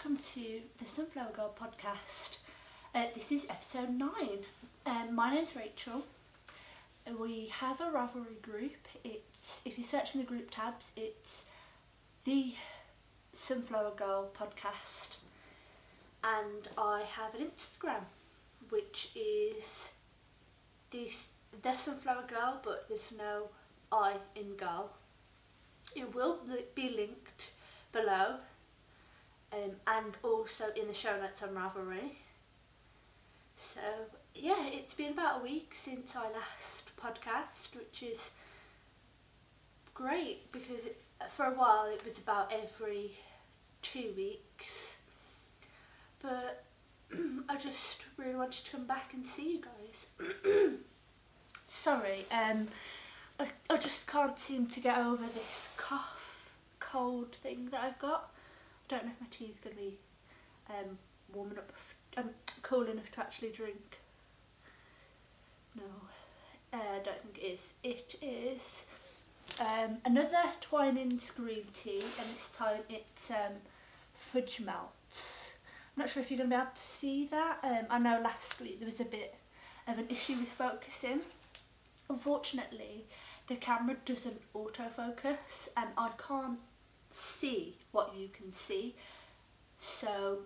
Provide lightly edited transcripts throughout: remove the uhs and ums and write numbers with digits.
welcome to the Sunflower Girl podcast. This is episode 9. My name's Rachel. We have a Ravelry group. If you search in the group tabs, it's the Sunflower Girl podcast. And I have an Instagram, which is the Sunflower Girl, but there's no I in girl. It will be linked below. And also in the show notes on Ravelry. So yeah, it's been about a week since I last podcast, which is great because for a while it was about every 2 weeks. But I just really wanted to come back and see you guys. Sorry, I just can't seem to get over this cold thing that I've got. I don't know if my tea's going to be cool enough to actually drink. No, I don't think it is. It is another Twinings green tea, and this time it's fudge melts. I'm not sure if you're going to be able to see that. I know last week there was a bit of an issue with focusing. Unfortunately, the camera doesn't autofocus, and I can't see what you can see, so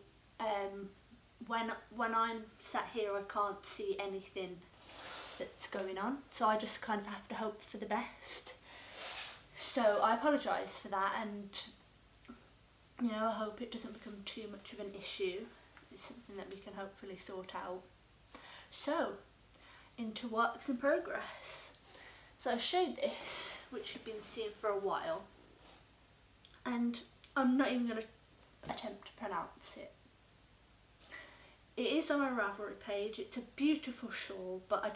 when I'm sat here I can't see anything that's going on, so I just kind of have to hope for the best. So I apologise for that, and I hope it doesn't become too much of an issue. It's something that we can hopefully sort out. So into works in progress. So I showed this, which you've been seeing for a while, and I'm not even going to attempt to pronounce it. It is on my Ravelry page. It's a beautiful shawl, but I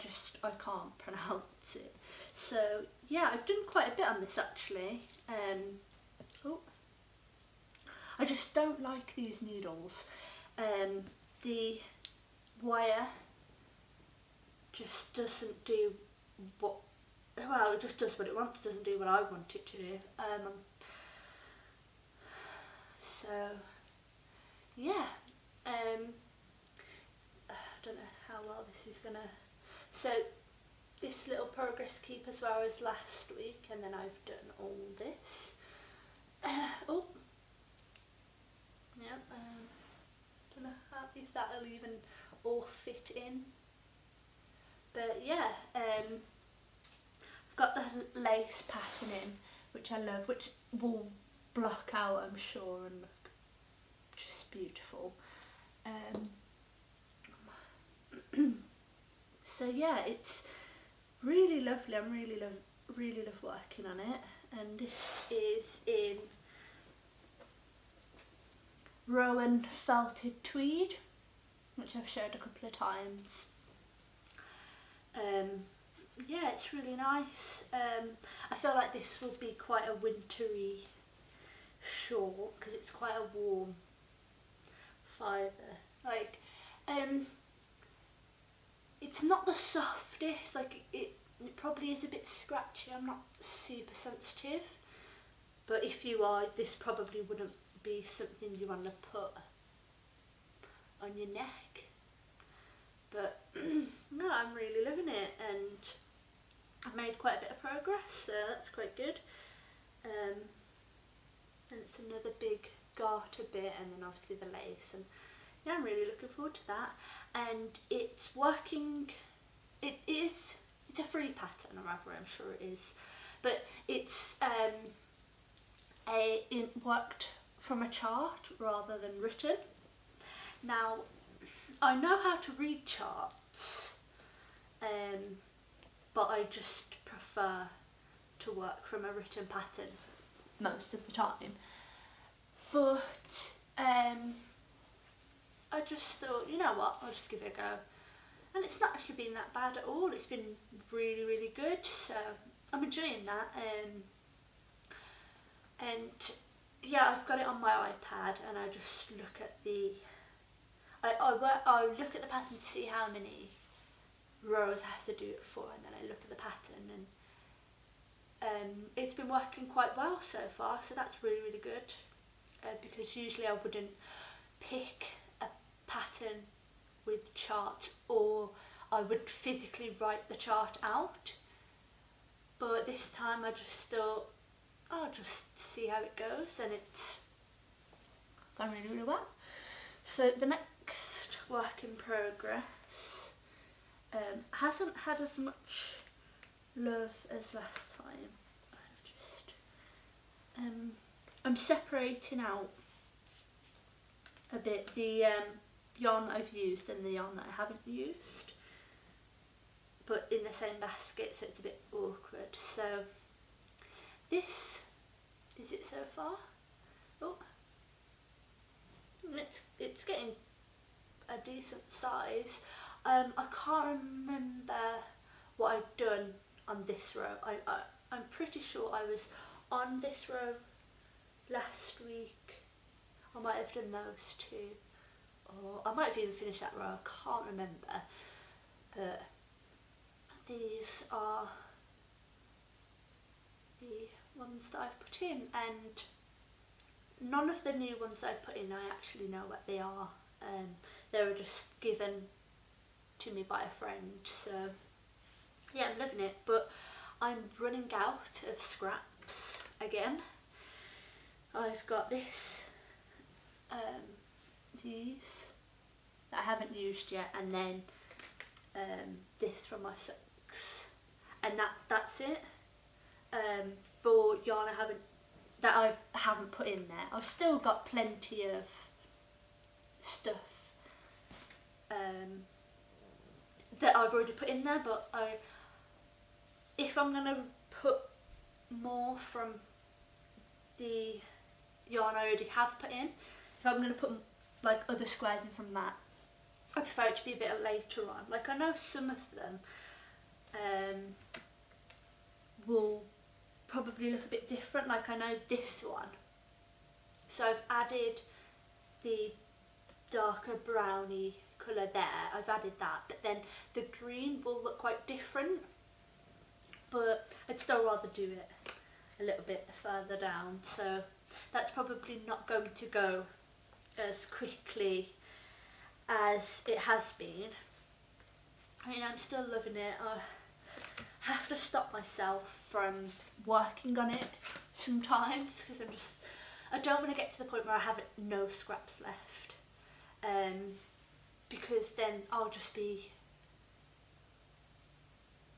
can't pronounce it. So yeah, I've done quite a bit on this actually. I just don't like these needles. The wire just doesn't do it just does what it wants, it doesn't do what I want it to do. So yeah, I don't know how well this is gonna. So this little progress keep as well as last week, and then I've done all this. Don't know if that'll even all fit in, but yeah, I've got the lace pattern in, which I love, which will block out, I'm sure, and look just beautiful. So yeah, it's really lovely. I'm really love working on it, and this is in Rowan felted tweed, which I've showed a couple of times. Yeah, it's really nice. I feel like this will be quite a wintry shawl because it's quite a warm fibre. Like, it's not the softest. Like it probably is a bit scratchy. I'm not super sensitive, but if you are, this probably wouldn't be something you want to put on your neck. But no, I'm really loving it, and I've made quite a bit of progress, so that's quite good. And it's another big garter bit, and then obviously the lace, and yeah, I'm really looking forward to that. And it's working. It's a free pattern on Ravelry, I'm sure it is, but it's it worked from a chart rather than written. Now, I know how to read charts, but I just prefer to work from a written pattern most of the time. But I just thought, you know what, I'll just give it a go. And it's not actually been that bad at all. It's been really good, so I'm enjoying that. And yeah, I've got it on my iPad, and I just look at I look at the pattern to see how many rows I have to do it for, and then I look at the pattern, and it's been working quite well so far, so that's really good. Because usually I wouldn't pick a pattern with charts, or I would physically write the chart out. But this time I just thought, I'll just see how it goes, and it's gone really, really well. So the next work in progress hasn't had as much love as last time. I'm separating out a bit the yarn that I've used and the yarn that I haven't used, but in the same basket, so it's a bit awkward. So this is it so far. Oh, it's getting a decent size. I can't remember what I've done on this row. I'm pretty sure I was on this row last week. I might have done those two, or I might have even finished that row. I can't remember. But these are the ones that I've put in, and none of the new ones that I've put in I actually know what they are. They were just given to me by a friend, so yeah, I'm loving it. But I'm running out of scraps again. I've got these that I haven't used yet, and then this from my socks, and that's it. For yarn I haven't put in there. I've still got plenty of stuff that I've already put in there, but if I'm gonna put more from the yarn I already have put in, if I'm gonna put like other squares in from that, I prefer it to be a bit later on. Like, I know some of them will probably look a bit different. Like, I know this one, so I've added the darker browny colour there, I've added that, but then the green will look quite different, but I'd still rather do it a little bit further down, so that's probably not going to go as quickly as it has been. I mean, I'm still loving it. I have to stop myself from working on it sometimes, because I don't want to get to the point where I have no scraps left, because then I'll just be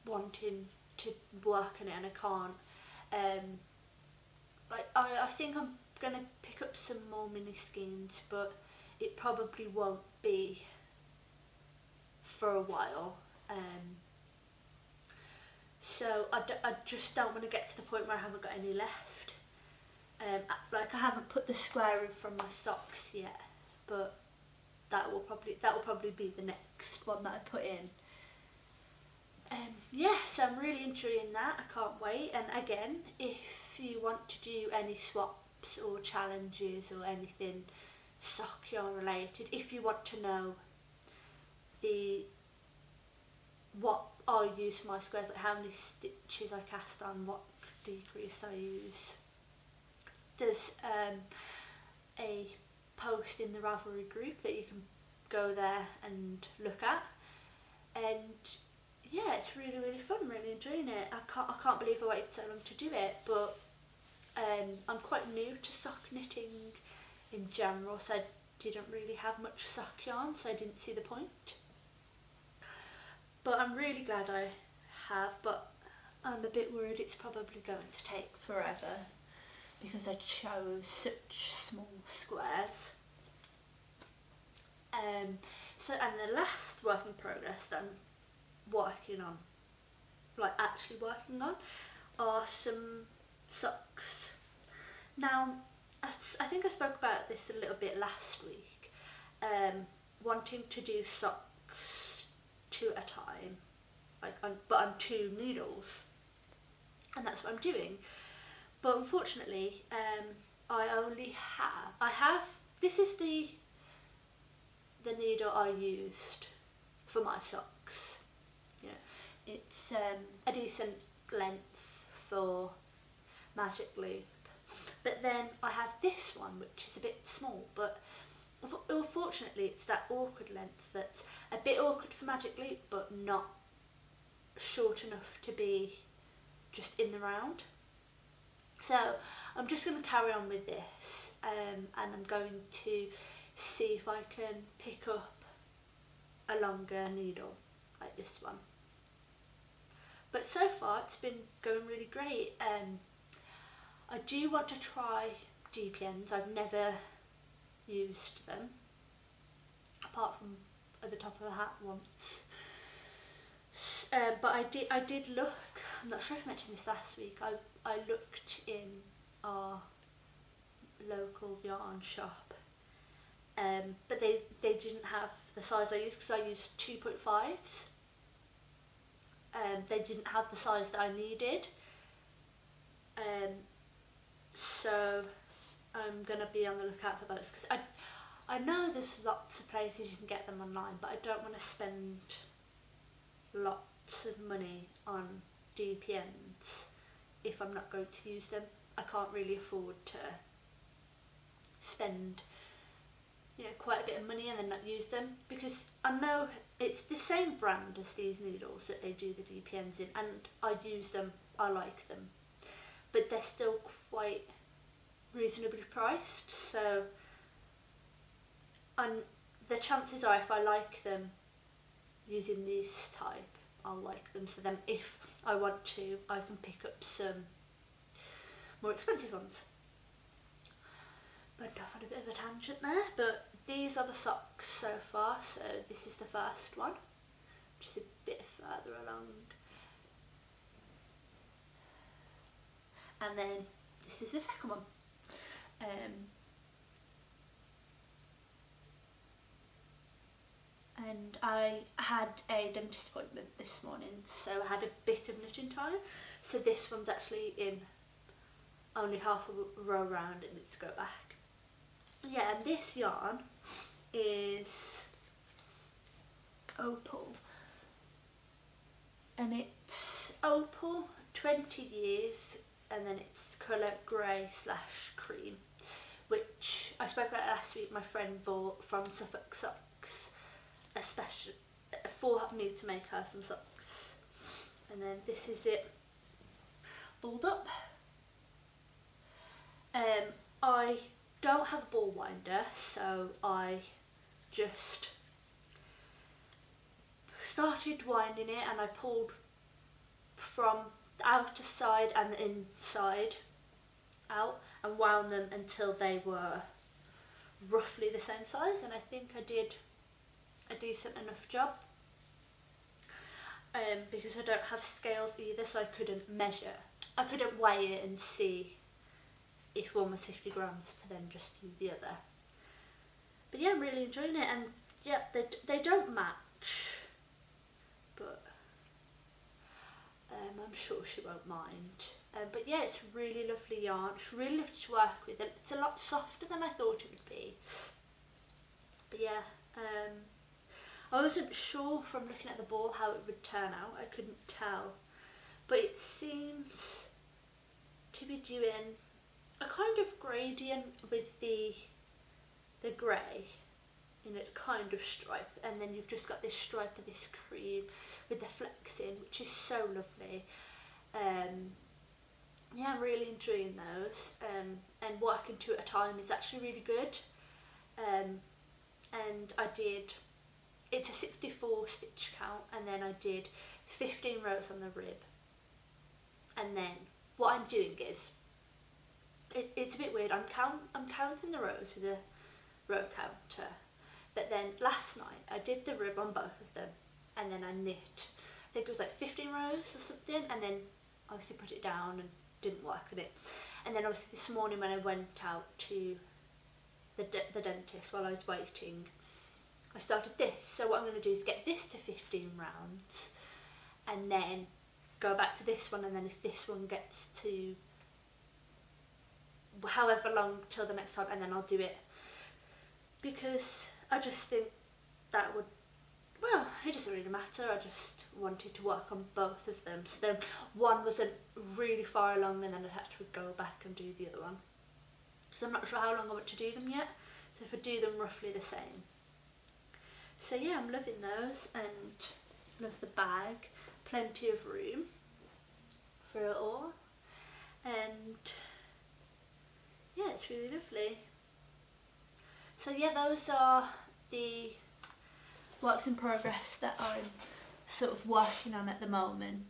wanting to work on it and I can't. Like, I think I'm gonna pick up some more mini skeins, but it probably won't be for a while. So I just don't want to get to the point where I haven't got any left. Like, I haven't put the square in from my socks yet, but that will probably be the next one that I put in. Yeah, so I'm really enjoying that. I can't wait. And again, if you want to do any swaps or challenges or anything sock yarn related, if you want to know what I use for my squares, like how many stitches I cast on, what decrease I use, there's a post in the Ravelry group that you can go there and look at, and yeah, it's really, really fun. I'm really enjoying it. I can't believe I waited so long to do it, but I'm quite new to sock knitting in general, so I didn't really have much sock yarn, so I didn't see the point. But I'm really glad I have, but I'm a bit worried it's probably going to take forever because I chose such small squares. And the last work in progress that I'm working on, like actually working on, are some socks. Now, I think I spoke about this a little bit last week, wanting to do socks 2 at a time, but on 2 needles, and that's what I'm doing. But unfortunately, this is the needle I used for my socks. You know, it's a decent length for Magic Loop, but then I have this one which is a bit small, but Unfortunately, it's that awkward length that's a bit awkward for Magic Loop, but not short enough to be just in the round. So I'm just going to carry on with this, and I'm going to see if I can pick up a longer needle like this one. But so far it's been going really great. I do want to try DPNs. I've never used them, apart from at the top of a hat once. But I did look, I'm not sure if I mentioned this last week, I looked in our local yarn shop, but they didn't have the size I used, because I used 2.5s. They didn't have the size that I needed, so I'm going to be on the lookout for those, because I know there's lots of places you can get them online, but I don't want to spend lots of money on DPNs if I'm not going to use them. I can't really afford to spend, you know, quite a bit of money and then not use them, because I know it's the same brand as these needles that they do the DPNs in, and I use them, I like them, but they're still quite reasonably priced, so the chances are if I like them using this type, I'll like them, so then if I want to, I can pick up some more expensive ones. Went off on a bit of a tangent there, but these are the socks so far. So this is the first one, which is a bit further along, and then this is the second one. And I had a dentist appointment this morning, so I had a bit of knitting time. So this one's actually in only half a row round, and it's to go back. Yeah, and this yarn is Opal, and it's Opal 20 years, and then it's colour grey / cream, which I spoke about last week. My friend bought from Suffolk Socks, especially for me to make her some socks. And then this is it balled up. I don't have a ball winder, so I just started winding it, and I pulled from the outer side and the inside out and wound them until they were roughly the same size, and I think I did a decent enough job, because I don't have scales either, so I couldn't measure. I couldn't weigh it and see if one was 50 grams to then just do the other. But yeah, I'm really enjoying it, and yeah, they don't match, but I'm sure she won't mind. But yeah, it's really lovely yarn. It's really lovely to work with, and it's a lot softer than I thought it would be. But yeah, I wasn't sure from looking at the ball how it would turn out. I couldn't tell, but it seems to be doing a kind of gradient with the grey in a kind of stripe, and then you've just got this stripe of this cream with the flecks in, which is so lovely. Yeah, I'm really enjoying those, and what I can do at a time is actually really good. And I did, it's a 64 stitch count, and then I did 15 rows on the rib, and then what I'm doing is, it's a bit weird, I'm counting the rows with a row counter, but then last night I did the rib on both of them, and then I knit, I think it was like 15 rows or something, and then obviously put it down and didn't work with it. And then obviously this morning when I went out to the dentist while I was waiting, I started this. So what I'm going to do is get this to 15 rounds, and then go back to this one, and then if this one gets to however long till the next time, and then I'll do it, because I just think that would, well, it doesn't really matter. I just wanted to work on both of them, so then one wasn't really far along, and then I'd have to go back and do the other one, because I'm not sure how long I want to do them yet. So if I do them roughly the same. So yeah, I'm loving those, and love the bag. Plenty of room for it all, and yeah, it's really lovely. So yeah, those are the works in progress that I'm sort of working on at the moment,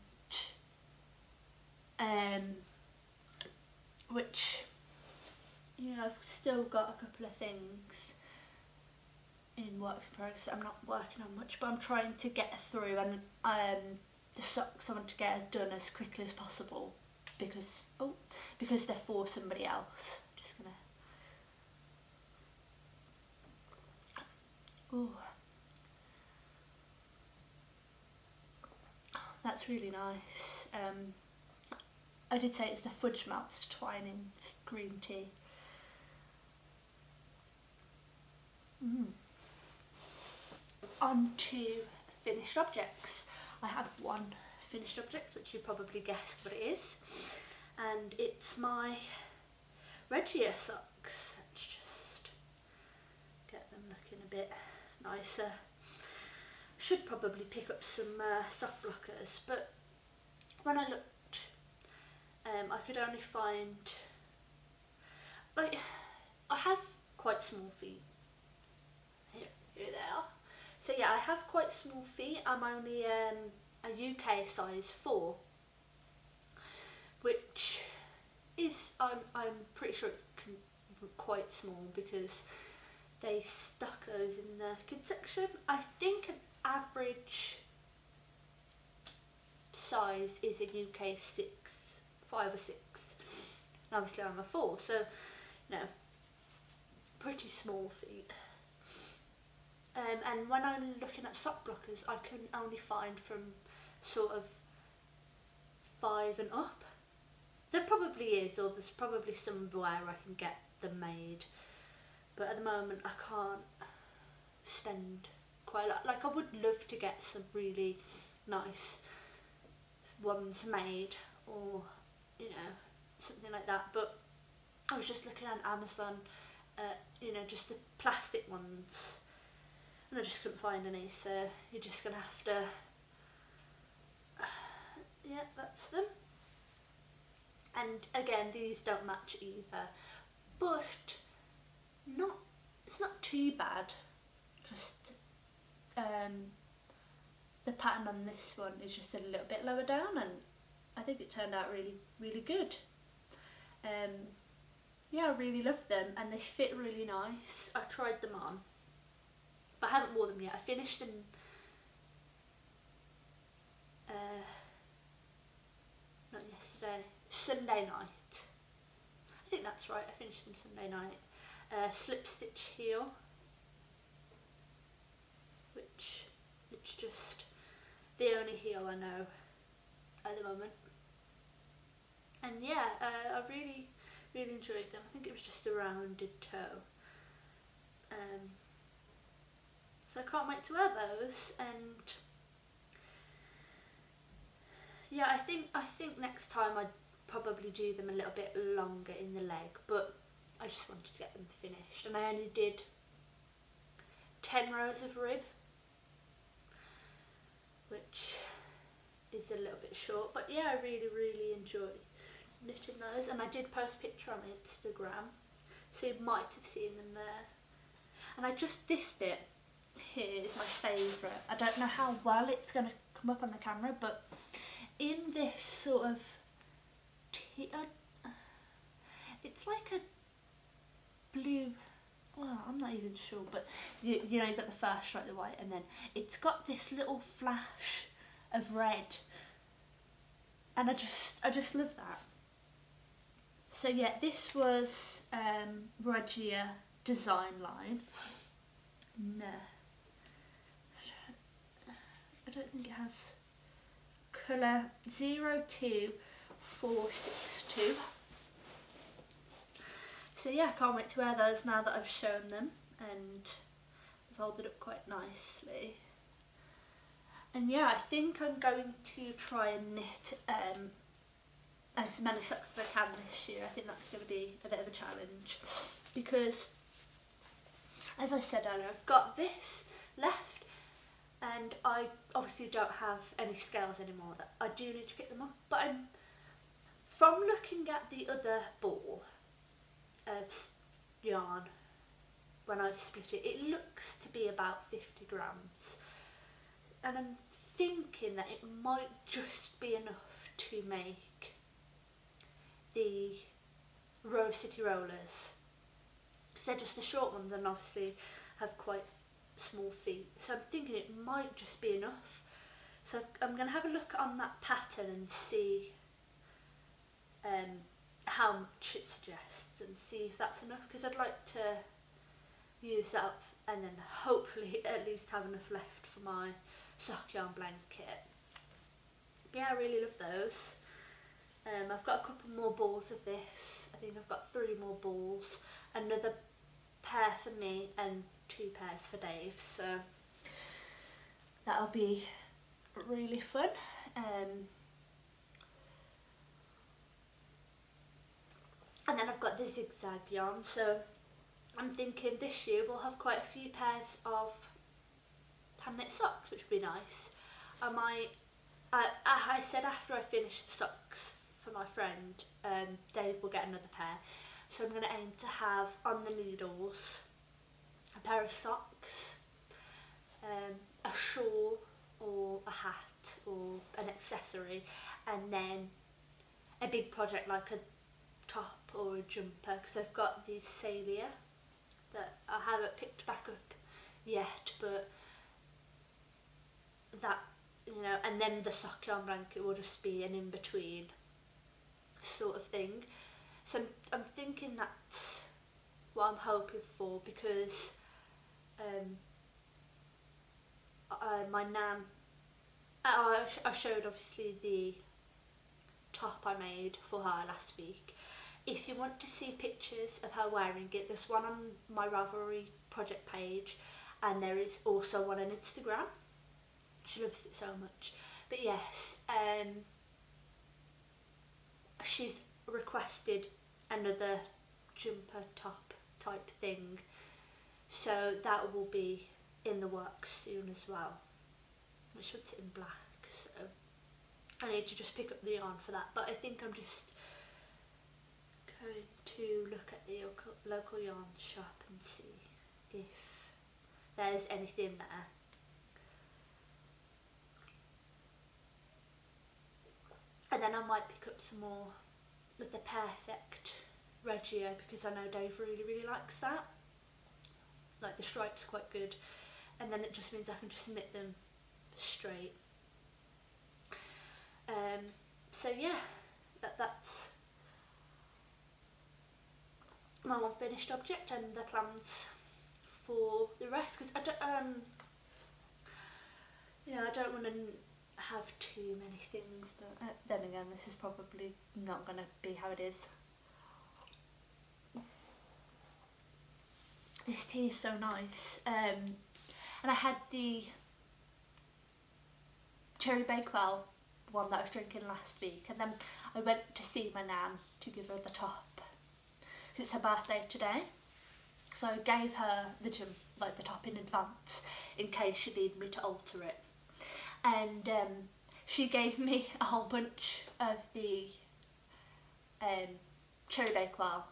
which, you know, I've still got a couple of things in works in progress that I'm not working on much, but I'm trying to get through, and the socks I want to get done as quickly as possible because they're for somebody else. Just gonna. Ooh. That's really nice. I did say it's the Fudge Melts Twinings green tea. On to finished objects. I have one finished object, which you probably guessed what it is, and it's my Regia socks. Let's just get them looking a bit nicer. Should probably pick up some sock blockers, but when I looked, I could only find, like, I have quite small feet. Here they are. So yeah, I have quite small feet. I'm only a UK size 4, which is, I'm pretty sure it's quite small because they stuck those in the kids section. I think an average size is a UK 6, 5 or 6. And obviously I'm a 4, so you know, pretty small feet. And when I'm looking at sock blockers, I can only find from sort of 5 and up. There probably is, or there's probably somewhere I can get them made, but at the moment I can't spend quite a lot. Like, I would love to get some really nice ones made, or you know, something like that, but I was just looking on Amazon, you know, just the plastic ones, and I just couldn't find any, so you're just gonna have to, yeah, that's them. And again, these don't match either, but it's not too bad. Just the pattern on this one is just a little bit lower down, and I think it turned out really, really good. Yeah, I really love them, and they fit really nice. I tried them on, but I haven't worn them yet. I finished them not yesterday, Sunday night. I think that's right, I finished them Sunday night. Slip stitch heel, which it's just the only heel I know at the moment. And yeah, I really, really enjoyed them. I think it was just a rounded toe. So I can't wait to wear those, and yeah, I think next time I'd probably do them a little bit longer in the leg, but I just wanted to get them finished, and I only did 10 rows of rib, which is a little bit short, but yeah, I really, really enjoyed knitting those, and I did post a picture on Instagram, so you might have seen them there. And this bit here is my favourite. I don't know how well it's going to come up on the camera, but in this sort of it's like a blue, well, I'm not even sure, but you know, you've got the first stripe, the white, and then it's got this little flash of red, and I just love that. So yeah, this was Regia Design Line. No, I don't think it has colour 02462. So yeah, I can't wait to wear those now that I've shown them, and folded up quite nicely. And yeah, I think I'm going to try and knit as many socks as I can this year. I think that's going to be a bit of a challenge, because as I said earlier, I've got this left, and I obviously don't have any scales anymore. That I do need to pick them up, but from looking at the other ball of yarn when I split it, it looks to be about 50 grams, and I'm thinking that it might just be enough to make the Rose City rollers. So they're just the short ones and obviously have quite small feet, so I'm thinking it might just be enough. So I'm going to have a look on that pattern and see how much it suggests and see if that's enough, because I'd like to use that up and then hopefully at least have enough left for my sock yarn blanket. But yeah, I really love those. I've got a couple more balls of this. I think I've got 3 more balls, another pair for me and 2 pairs for Dave, so that'll be really fun. And then I've got the zigzag yarn, so I'm thinking this year we'll have quite a few pairs of hand knit socks, which would be nice. I said after I finish the socks for my friend, Dave will get another pair. So I'm going to aim to have on the needles a pair of socks, a shawl or a hat or an accessory, and then a big project like a top or a jumper, because I've got these Salia that I haven't picked back up yet, but that, you know, and then the sock yarn blanket will just be an in-between sort of thing. So I'm thinking that's what I'm hoping for, because my nan, I showed obviously the top I made for her last week. If you want to see pictures of her wearing it, there's one on my Ravelry project page, and there is also one on Instagram. She loves it so much. But yes, she's requested another jumper top type thing, so that will be in the works soon as well. I should sit in black, so I need to just pick up the yarn for that, but I think I'm just going to look at the local yarn shop and see if there's anything there. And then I might pick up some more with the Perfect Reggio, because I know Dave really likes that. Like, the stripe's quite good, and then it just means I can just knit them straight. So yeah, that's my one finished object and the plans for the rest, because I don't, you know, I don't want to have too many things, but then again, this is probably not going to be how it is. This tea is so nice, and I had the Cherry Bakewell one that I was drinking last week, and then I went to see my nan to give her the top. It's her birthday today, so I gave her the top in advance in case she needed me to alter it. And she gave me a whole bunch of the Cherry Bakewell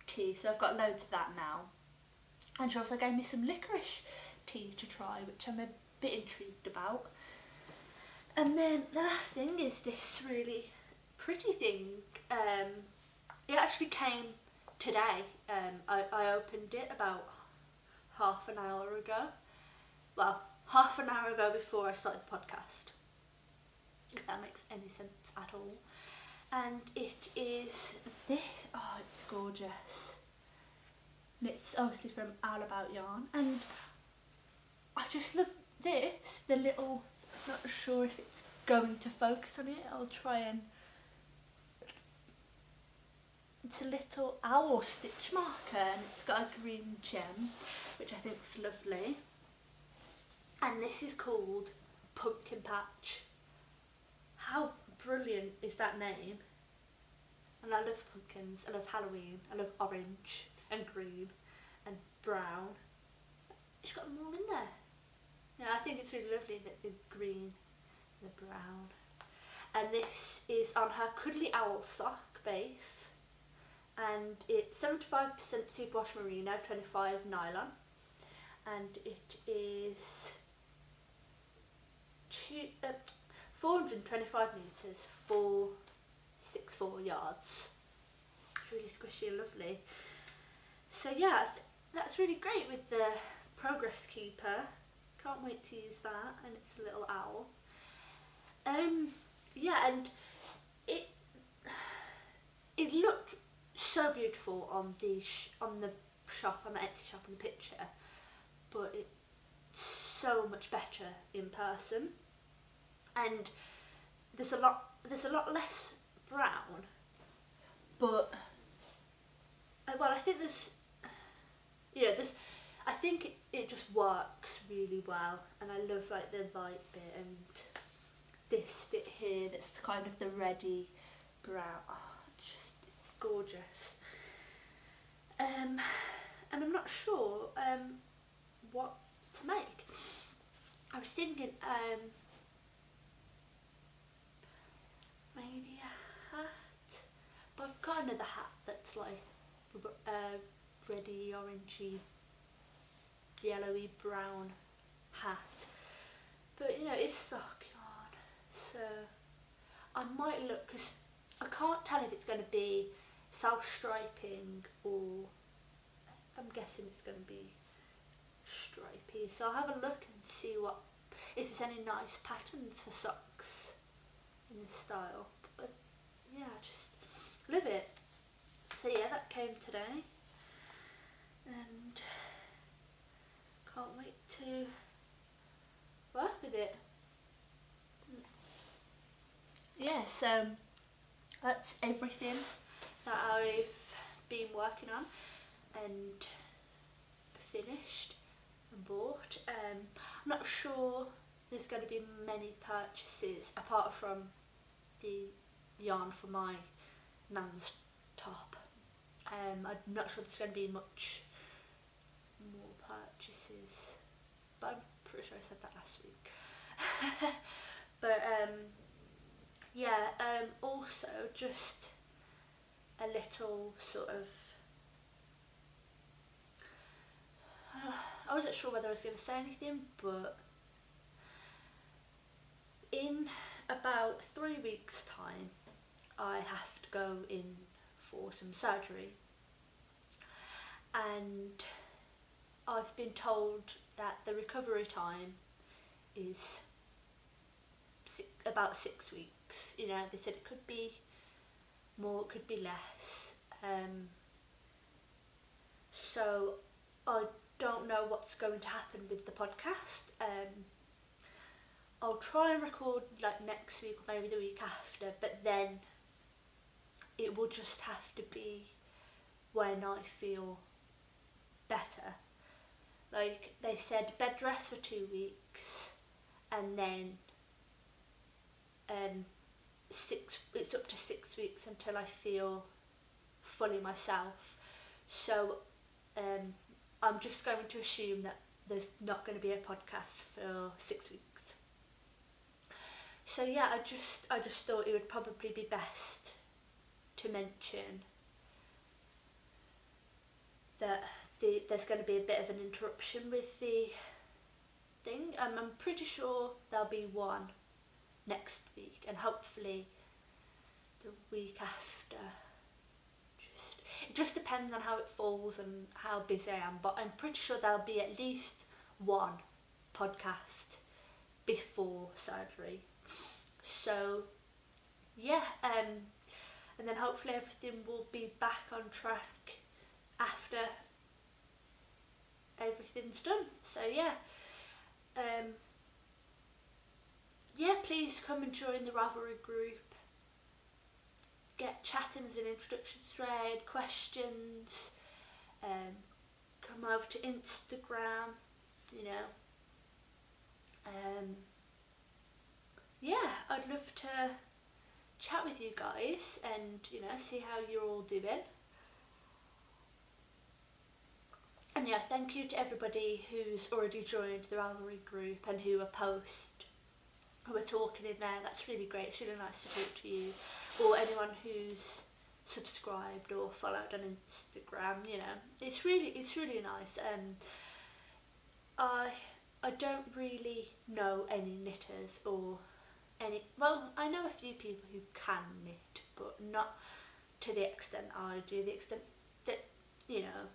tea, so I've got loads of that now. And she also gave me some licorice tea to try, which I'm a bit intrigued about. And then the last thing is this really pretty thing. It actually came today. I opened it about half an hour ago. Well, half an hour ago before I started the podcast, if that makes any sense at all. And it is this. Oh, it's gorgeous. And it's obviously from All About Yarn, and I just love this, the little, not sure if it's going to focus on it, I'll try and, it's a little owl stitch marker, and it's got a green gem, which I think is lovely. And this is called Pumpkin Patch. How brilliant is that name? And I love pumpkins, I love Halloween, I love orange and green, and brown. She's got them all in there. Yeah, I think it's really lovely that the green, the brown. And this is on her Cuddly Owl sock base. And it's 75% superwash merino, 25 nylon. And it is 425 metres for 6'4" yards. It's really squishy and lovely. So yeah, that's really great with the Progress Keeper. Can't wait to use that, and it's a little owl. Yeah, and it looked so beautiful on the shop, on the Etsy shop, in the picture, but it's so much better in person. And there's a lot less brown, but well, I think I think it just works really well, and I love like the light bit and this bit here that's kind of the reddy brown. Oh, just gorgeous. And I'm not sure what to make. I was thinking maybe a hat, but I've got another hat that's like reddy, orangey, yellowy brown hat, but you know, it's sock yarn, so I might look, because I can't tell if it's going to be self-striping or I'm guessing it's going to be stripy, so I'll have a look and see if there's any nice patterns for socks in this style. But yeah, I just love it. So yeah, that came today, and can't wait to work with it. Yeah, so that's everything that I've been working on and finished and bought. I'm not sure there's going to be many purchases apart from the yarn for my nan's top. I'm not sure there's going to be much more purchases, but I'm pretty sure I said that last week. But yeah, also just a little sort of, I wasn't sure whether I was going to say anything, but in about 3 weeks' time I have to go in for some surgery, and I've been told that the recovery time is about 6 weeks. You know, they said it could be more, it could be less. So I don't know what's going to happen with the podcast. I'll try and record like next week or maybe the week after, but then it will just have to be when I feel better. Like they said, bed rest for 2 weeks, and then it's up to 6 weeks until I feel fully myself. So I'm just going to assume that there's not going to be a podcast for 6 weeks. So yeah, I just thought it would probably be best to mention that there's going to be a bit of an interruption with the thing. I'm pretty sure there'll be one next week, and hopefully the week after. It just depends on how it falls and how busy I am, but I'm pretty sure there'll be at least one podcast before surgery. So yeah, and then hopefully everything will be back on track after everything's done. So yeah, yeah, please come and join the Ravelry group. Get chatting as an introduction thread, questions, come over to Instagram, you know. Yeah, I'd love to chat with you guys and, you know, see how you're all doing. And And yeah, thank you to everybody who's already joined the Ravelry group and who are talking in there. That's really great. It's really nice to talk to you, or anyone who's subscribed or followed on Instagram. You know, it's really nice. I don't really know any knitters or any. Well, I know a few people who can knit, but not to the extent I do. The extent that, you know,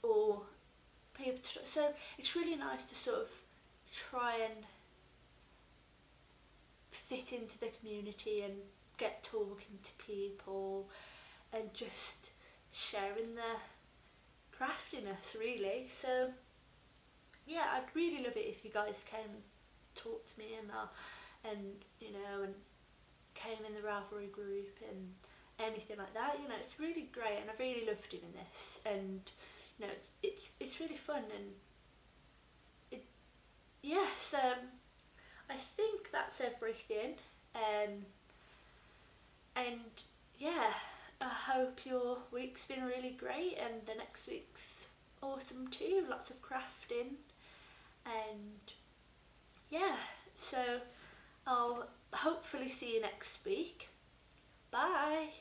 or people. So it's really nice to sort of try and fit into the community and get talking to people and just sharing the craftiness, really. So yeah, I'd really love it if you guys came and talked to me and you know, and came in the Ravelry group and anything like that. You know, it's really great, and I really love doing this, and you know, it's really fun, and yes, I think that's everything. And yeah, I hope your week's been really great, and the next week's awesome too. Lots of crafting, and yeah, so I'll hopefully see you next week. Bye.